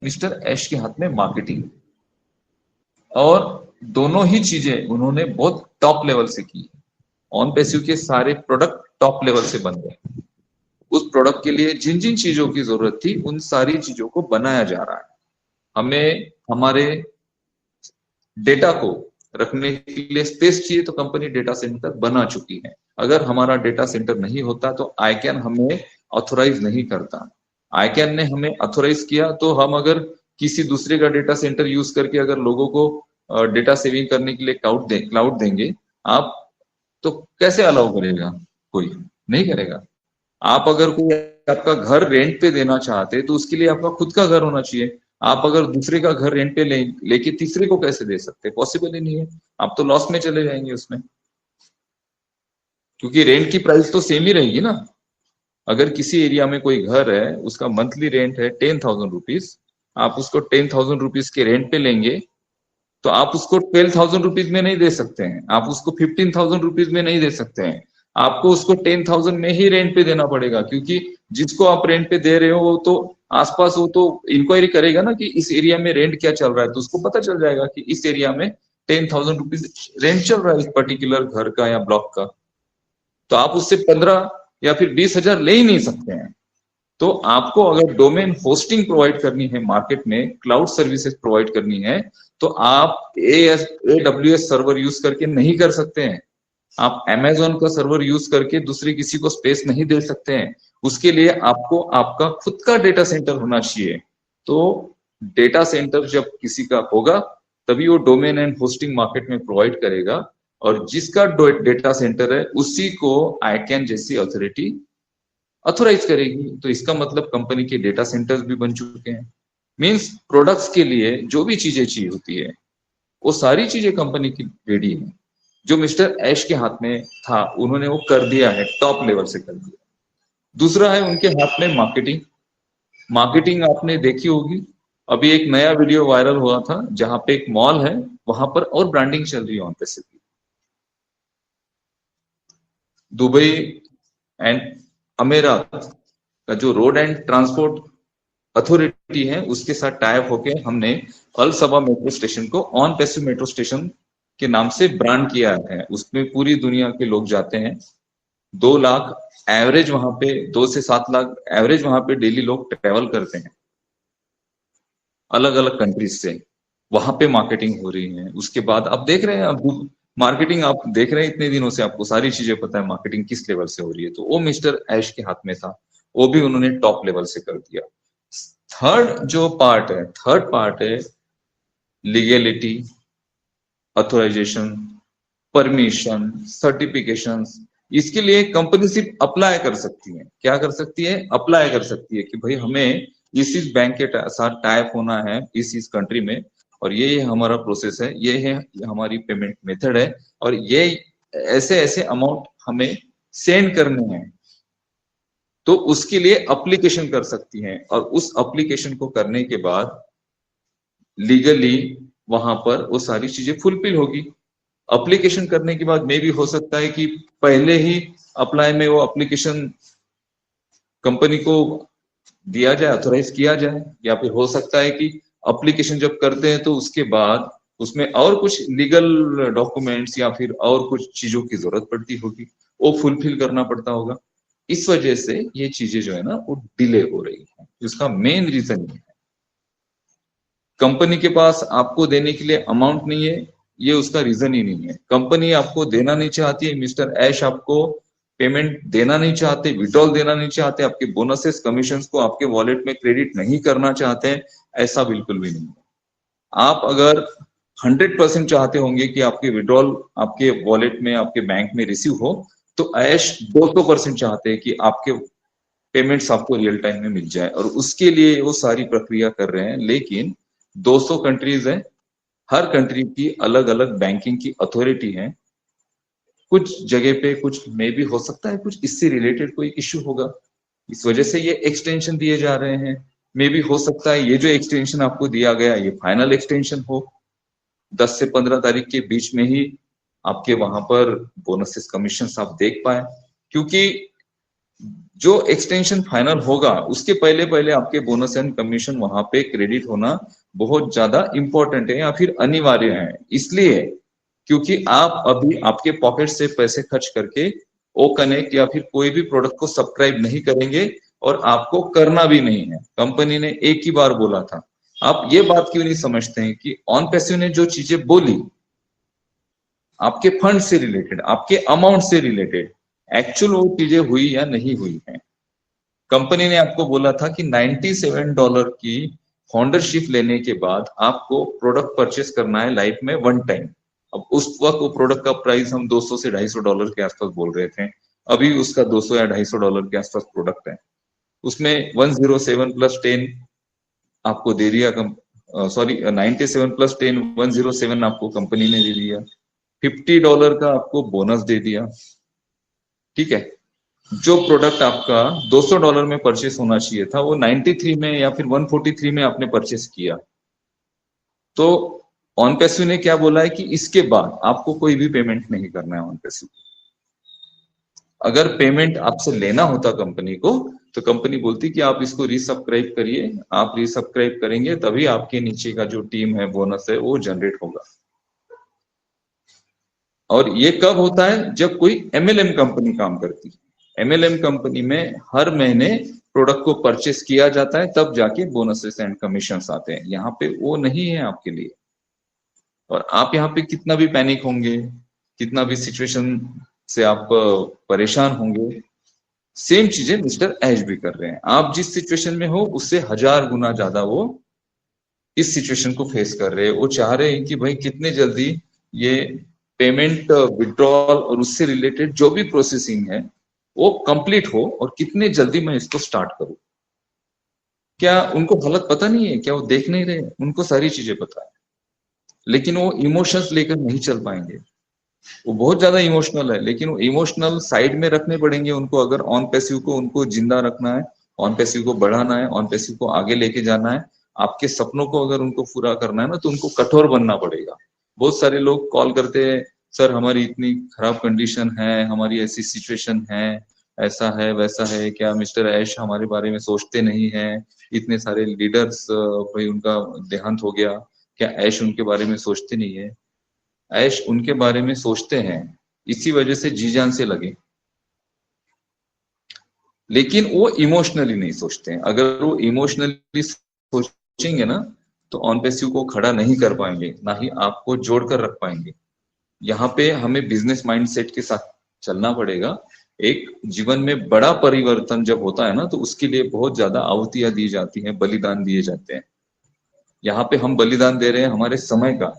Mister ऐश के हाथ में मार्केटिंग, और दोनों ही चीजें उन्होंने बहुत टॉप लेवल से की। ऑन पैसिव के सारे प्रोडक्ट टॉप लेवल से बन गए। उस प्रोडक्ट के लिए जिन जिन चीजों की जरूरत थी उन सारी चीजों को बनाया जा रहा है। हमें हमारे डेटा को रखने के लिए स्पेस चाहिए तो कंपनी डेटा सेंटर बना चुकी है। अगर हमारा डेटा सेंटर नहीं होता तो आईकैन हमें ऑथोराइज नहीं करता। आईकैन ने हमें ऑथोराइज किया तो हम अगर किसी दूसरे का डेटा सेंटर यूज करके अगर लोगों को डेटा सेविंग करने के लिए क्लाउड देंगे आप, तो कैसे अलाउ करेगा? कोई नहीं करेगा। आप अगर कोई आपका घर रेंट पे देना चाहते तो उसके लिए आपका खुद का घर होना चाहिए। आप अगर दूसरे का घर रेंट पे लेके तीसरे को कैसे दे सकते? पॉसिबल ही नहीं है। आप तो लॉस में चले जाएंगे उसमें, क्योंकि रेंट की प्राइस तो सेम ही रहेगी ना। अगर किसी एरिया में कोई घर है, उसका मंथली रेंट है 10,000 रुपीज, आप उसको 10,000 रुपीज के रेंट पे लेंगे तो आप उसको 12,000 रुपीज में नहीं दे सकते हैं, आप उसको 15,000 रुपीज में नहीं दे सकते हैं। आपको उसको 10,000 में ही रेंट पे देना पड़ेगा, क्योंकि जिसको आप रेंट पे दे रहे हो वो तो आसपास, वो तो इंक्वायरी करेगा ना कि इस एरिया में रेंट क्या चल रहा है, तो उसको पता चल जाएगा कि इस एरिया में 10,000 रुपीज रेंट चल रहा है इस पर्टिकुलर घर का या ब्लॉक का। तो आप उससे 15 या फिर 20,000 ले ही नहीं सकते हैं। तो आपको अगर डोमेन होस्टिंग प्रोवाइड करनी है, मार्केट में क्लाउड सर्विसेज प्रोवाइड करनी है, तो आप AWS सर्वर यूज करके नहीं कर सकते हैं। आप Amazon का सर्वर यूज करके दूसरे किसी को स्पेस नहीं दे सकते हैं। उसके लिए आपको आपका खुद का डेटा सेंटर होना चाहिए। तो डेटा सेंटर जब किसी का होगा तभी वो डोमेन एंड होस्टिंग मार्केट में प्रोवाइड करेगा, और जिसका डेटा सेंटर है उसी को आईकैन जैसी अथॉरिटी ऑथोराइज करेगी। तो इसका मतलब कंपनी के डेटा सेंटर्स भी बन चुके हैं। मींस प्रोडक्ट्स के लिए जो भी चीजें चाहिए होती है वो सारी चीजें कंपनी की रेडी है। जो मिस्टर ऐश के हाथ में था उन्होंने वो कर दिया है, टॉप लेवल से कर दिया। दूसरा है उनके हाथ में मार्केटिंग। मार्केटिंग आपने देखी होगी, अभी एक नया वीडियो वायरल हुआ था जहां पे एक मॉल है, वहां पर और ब्रांडिंग चल रही है ऑन पैसिव। दुबई एंड अमेरात का जो रोड एंड ट्रांसपोर्ट अथॉरिटी है उसके साथ टाइप होके हमने अल सबा मेट्रो स्टेशन को ऑन पैसिव मेट्रो स्टेशन के नाम से ब्रांड किया है। उसमें पूरी दुनिया के लोग जाते हैं। 2 लाख एवरेज वहां पे, 2 से 7 लाख एवरेज वहां पे डेली लोग ट्रेवल करते हैं अलग अलग कंट्रीज से। वहां पे मार्केटिंग हो रही है। उसके बाद आप देख रहे हैं, अब मार्केटिंग आप देख रहे हैं इतने दिनों से, आपको सारी चीजें पता है मार्केटिंग किस लेवल से हो रही है। तो वो मिस्टर ऐश के हाथ में था, वो भी उन्होंने टॉप लेवल से कर दिया। थर्ड पार्ट है लीगलिटी, ऑथोराइजेशन, परमिशन, सर्टिफिकेशन। इसके लिए कंपनी सिर्फ अप्लाई कर सकती है। क्या कर सकती है? अप्लाई कर सकती है कि भाई हमें इस बैंक के साथ टाइप होना है इस कंट्री में, और ये हमारा प्रोसेस है, ये है हमारी पेमेंट मेथड है, और ये ऐसे ऐसे अमाउंट हमें सेंड करने हैं। तो उसके लिए अप्लीकेशन कर सकती हैं, और उस अप्लीकेशन को करने के बाद लीगली वहां पर वो सारी चीजें फुलफिल होगी। अप्लीकेशन करने के बाद में भी हो सकता है कि पहले ही अप्लाई में वो एप्लीकेशन कंपनी को दिया जाए, ऑथोराइज किया जाए, या फिर हो सकता है कि एप्लीकेशन जब करते हैं तो उसके बाद उसमें और कुछ लीगल डॉक्यूमेंट्स या फिर और कुछ चीजों की जरूरत पड़ती होगी, वो फुलफिल करना पड़ता होगा। इस वजह से ये चीजें जो है ना वो डिले हो रही है। इसका मेन रीजन ये है, कंपनी के पास आपको देने के लिए अमाउंट नहीं है, ये उसका रीजन ही नहीं है। कंपनी आपको देना नहीं चाहती है, मिस्टर ऐश आपको पेमेंट देना नहीं चाहते, विड्रॉल देना नहीं चाहते, आपके बोनसेस कमीशंस को आपके वॉलेट में क्रेडिट नहीं करना चाहते हैं, ऐसा बिल्कुल भी नहीं है। आप अगर 100% चाहते होंगे कि आपके विड्रॉल आपके वॉलेट में, आपके बैंक में रिसीव हो, तो ऐश 200% चाहते हैं कि आपके पेमेंट्स आपको रियल टाइम में मिल जाए, और उसके लिए वो सारी प्रक्रिया कर रहे हैं। लेकिन 200 कंट्रीज है, हर कंट्री की अलग अलग बैंकिंग की अथॉरिटी है। कुछ जगह पे कुछ मे भी हो सकता है कुछ इससे रिलेटेड कोई इश्यू होगा, इस वजह से ये एक्सटेंशन दिए जा रहे हैं। मे भी हो सकता है ये जो एक्सटेंशन आपको दिया गया ये फाइनल एक्सटेंशन हो, 10 से 15 तारीख के बीच में ही आपके वहां पर बोनसेस कमीशन आप देख पाए। क्योंकि जो एक्सटेंशन फाइनल होगा उसके पहले पहले आपके बोनस एंड कमीशन वहां पे क्रेडिट होना बहुत ज्यादा इंपॉर्टेंट है या फिर अनिवार्य है। इसलिए क्योंकि आप अभी आपके पॉकेट से पैसे खर्च करके ओ कनेक्ट या फिर कोई भी प्रोडक्ट को सब्सक्राइब नहीं करेंगे और आपको करना भी नहीं है। कंपनी ने एक ही बार बोला था। आप ये बात क्यों नहीं समझते हैं कि ऑन पैसिव ने जो चीजें बोली आपके फंड से रिलेटेड, आपके अमाउंट से रिलेटेड, एक्चुअल वो चीजें हुई या नहीं हुई है। कंपनी ने आपको बोला था कि $97 की फाउंडरशिप लेने के बाद आपको प्रोडक्ट परचेस करना है लाइफ में वन टाइम। अब उस वक्त वो प्रोडक्ट का प्राइस हम 200 से $250 के आसपास बोल रहे थे। अभी उसका 200 या $250 के आसपास प्रोडक्ट है। उसमें 107 प्लस 10 आपको दे दिया, सॉरी 97 प्लस 10 107 आपको कंपनी ने दे दिया। $50 का आपको बोनस दे दिया। ठीक है, जो प्रोडक्ट आपका $200 में परचेस होना चाहिए था वो 93 में या फिर 143 में आपने परचेस किया। तो ऑन पैसिव ने क्या बोला है कि इसके बाद आपको कोई भी पेमेंट नहीं करना है ऑन पैसिव। अगर पेमेंट आपसे लेना होता कंपनी को तो कंपनी बोलती कि आप इसको रीसब्सक्राइब करिए, आप रीसब्सक्राइब करेंगे तभी आपके नीचे का जो टीम है बोनस है वो जनरेट होगा। और ये कब होता है? जब कोई एमएलएम कंपनी काम करती है। एमएलएम कंपनी में हर महीने प्रोडक्ट को परचेस किया जाता है, तब जाके बोनसेस एंड कमीशंस आते हैं। यहाँ पे वो नहीं है आपके लिए। और आप यहाँ पे कितना भी पैनिक होंगे, कितना भी सिचुएशन से आप परेशान होंगे, सेम चीजें मिस्टर ऐश भी कर रहे हैं। आप जिस सिचुएशन में हो उससे 1000 गुना ज्यादा वो इस सिचुएशन को फेस कर रहे हैं। वो चाह रहे हैं कि भाई कितने जल्दी ये पेमेंट विड्रॉल और उससे रिलेटेड जो भी प्रोसेसिंग है वो कंप्लीट हो और कितने जल्दी मैं इसको स्टार्ट करूं। क्या उनको हालत पता नहीं है? क्या वो देख नहीं रहे? उनको सारी चीजें पता है, लेकिन वो इमोशंस लेकर नहीं चल पाएंगे। वो बहुत ज्यादा इमोशनल है, लेकिन वो इमोशनल साइड में रखने पड़ेंगे उनको। अगर ऑन पैसिव को उनको जिंदा रखना है, ऑन पैसिव को बढ़ाना है, ऑन पैसिव को आगे लेके जाना है, आपके सपनों को अगर उनको पूरा करना है ना, तो उनको कठोर बनना पड़ेगा। बहुत सारे लोग कॉल करते हैं, सर हमारी इतनी खराब कंडीशन है, हमारी ऐसी सिचुएशन है, ऐसा है वैसा है, क्या मिस्टर ऐश हमारे बारे में सोचते नहीं है? इतने सारे लीडर्स भाई उनका देहांत हो गया, क्या ऐश उनके बारे में सोचते नहीं है? ऐश उनके बारे में सोचते हैं, इसी वजह से जी जान से लगे, लेकिन वो इमोशनली नहीं सोचते हैं। अगर वो इमोशनली सोचेंगे ना तो ऑन पैसिव को खड़ा नहीं कर पाएंगे, ना ही आपको जोड़कर रख पाएंगे। यहाँ पे हमें बिजनेस माइंडसेट के साथ चलना पड़ेगा। एक जीवन में बड़ा परिवर्तन जब होता है ना, तो उसके लिए बहुत ज्यादा आहुतियां दी जाती हैं, बलिदान दिए जाते हैं। यहाँ पे हम बलिदान दे रहे हैं हमारे समय का,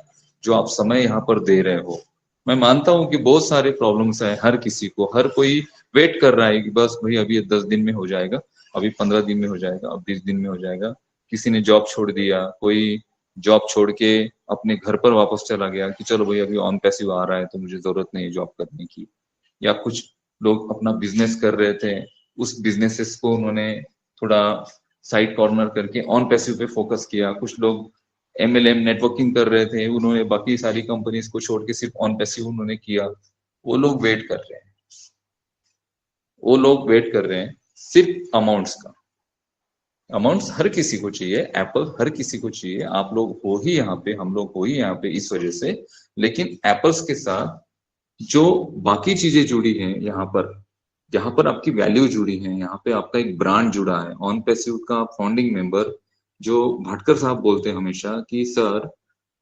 जो आप समय यहाँ पर दे रहे हो। मैं मानता हूँ कि बहुत सारे प्रॉब्लम्स है हर किसी को, हर कोई वेट कर रहा है कि बस भाई अभी 10 दिन में हो जाएगा, अभी 15 दिन में हो जाएगा, अब 20 दिन में हो जाएगा। किसी ने जॉब छोड़ दिया, कोई जॉब छोड़ के अपने घर पर वापस चला गया कि चलो भाई अभी ऑन पैसिव आ रहा है तो मुझे जरूरत नहीं है जॉब करने की। या कुछ लोग अपना बिजनेस कर रहे थे, उस बिजनेसेस को उन्होंने थोड़ा साइड कॉर्नर करके ऑन पैसिव पे फोकस किया। कुछ लोग एमएलएम नेटवर्किंग कर रहे थे, उन्होंने बाकी सारी कंपनीज को छोड़ के सिर्फ ऑन पैसिव उन्होंने किया। वो लोग वेट कर रहे हैं, वो लोग वेट कर रहे हैं सिर्फ अमाउंट्स का। अमाउंट्स हर किसी को चाहिए, एप्पल हर किसी को चाहिए। आप लोग हो ही यहाँ पे, हम लोग हो ही यहाँ पे इस वजह से। लेकिन एप्पल्स के साथ जो बाकी चीजें जुड़ी हैं यहाँ पर, जहां पर आपकी वैल्यू जुड़ी है, यहाँ पे आपका एक ब्रांड जुड़ा है। ऑन पैसिव का फाउंडिंग मेंबर जो भटकर साहब बोलते हैं हमेशा कि सर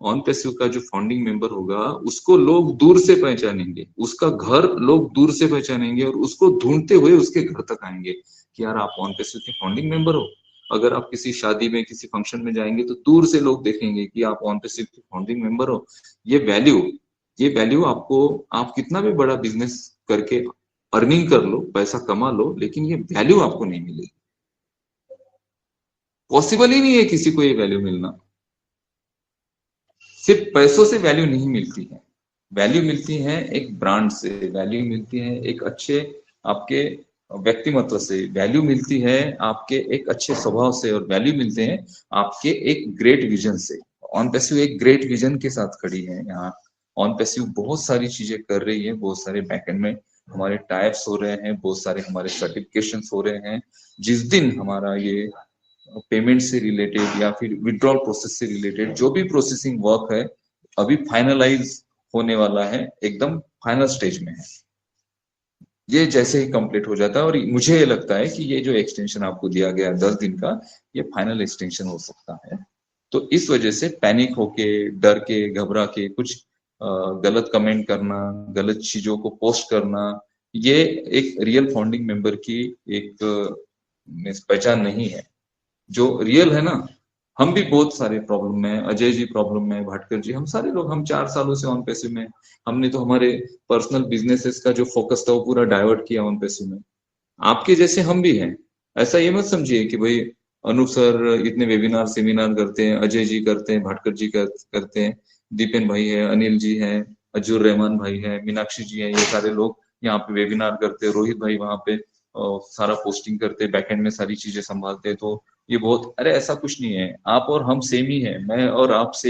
ऑन पैसिव का जो फाउंडिंग मेंबर होगा उसको लोग दूर से पहचानेंगे, उसका घर लोग दूर से पहचानेंगे और उसको ढूंढते हुए उसके घर तक आएंगे कि यार आप ऑन पैसिव के फाउंडिंग मेंबर हो। अगर आप किसी शादी में किसी फंक्शन में जाएंगे तो दूर से लोग देखेंगे कि आप ऑन पैसिव के फाउंडिंग मेंबर हो। ये वैल्यू, ये वैल्यू आपको, आप कितना भी बड़ा बिजनेस करके अर्निंग कर लो, पैसा कमा लो, लेकिन ये वैल्यू आपको नहीं मिलेगी। पॉसिबल ही नहीं है किसी को ये वैल्यू मिलना। सिर्फ पैसों से वैल्यू नहीं मिलती है, वैल्यू मिलती है एक ब्रांड से, वैल्यू मिलती है एक अच्छे आपके व्यक्तिमत्व से, वैल्यू मिलती है आपके एक अच्छे स्वभाव से, और वैल्यू मिलते हैं आपके एक ग्रेट विजन से। ऑन पैसिव एक ग्रेट विजन के साथ खड़ी है यहाँ। ऑन पैसिव बहुत सारी चीजें कर रही है, बहुत सारे बैकएंड में हमारे टाइप्स हो रहे हैं, बहुत सारे हमारे सर्टिफिकेशंस हो रहे हैं। जिस दिन हमारा ये पेमेंट से रिलेटेड या फिर विड्रॉल प्रोसेस से रिलेटेड जो भी प्रोसेसिंग वर्क है अभी फाइनलाइज होने वाला है, एकदम फाइनल स्टेज में है। ये जैसे ही कंप्लीट हो जाता है, और मुझे लगता है कि ये जो एक्सटेंशन आपको दिया गया 10 दिन का, ये फाइनल एक्सटेंशन हो सकता है। तो इस वजह से पैनिक होके, डर के, घबरा के कुछ गलत कमेंट करना, गलत चीजों को पोस्ट करना, ये एक रियल फाउंडिंग मेंबर की एक पहचान नहीं है। जो रियल है ना, हम भी बहुत सारे प्रॉब्लम में, अजय जी प्रॉब्लम में, भाटकर जी, हम सारे लोग, हम 4 सालों से ऑन पैसे में। हमने तो हमारे पर्सनल बिजनेसेस का जो फोकस था वो पूरा डाइवर्ट किया ऑन पैसे में। आपके जैसे हम भी हैं। ऐसा ये मत समझिए कि भाई अनूप सर इतने वेबिनार सेमिनार करते हैं, अजय जी करते हैं, भाटकर जी करते हैं, दीपेन भाई है, अनिल जी है, अजूर रहमान भाई है, मीनाक्षी जी है, ये सारे लोग यहाँ पे वेबिनार करते हैं, रोहित भाई वहां पे सारा पोस्टिंग करते हैं, बैकएंड में सारी चीजें संभालते हैं। तो ये बहुत, अरे ऐसा कुछ नहीं है, आप और हम सेम ही है, मैं और आप सेम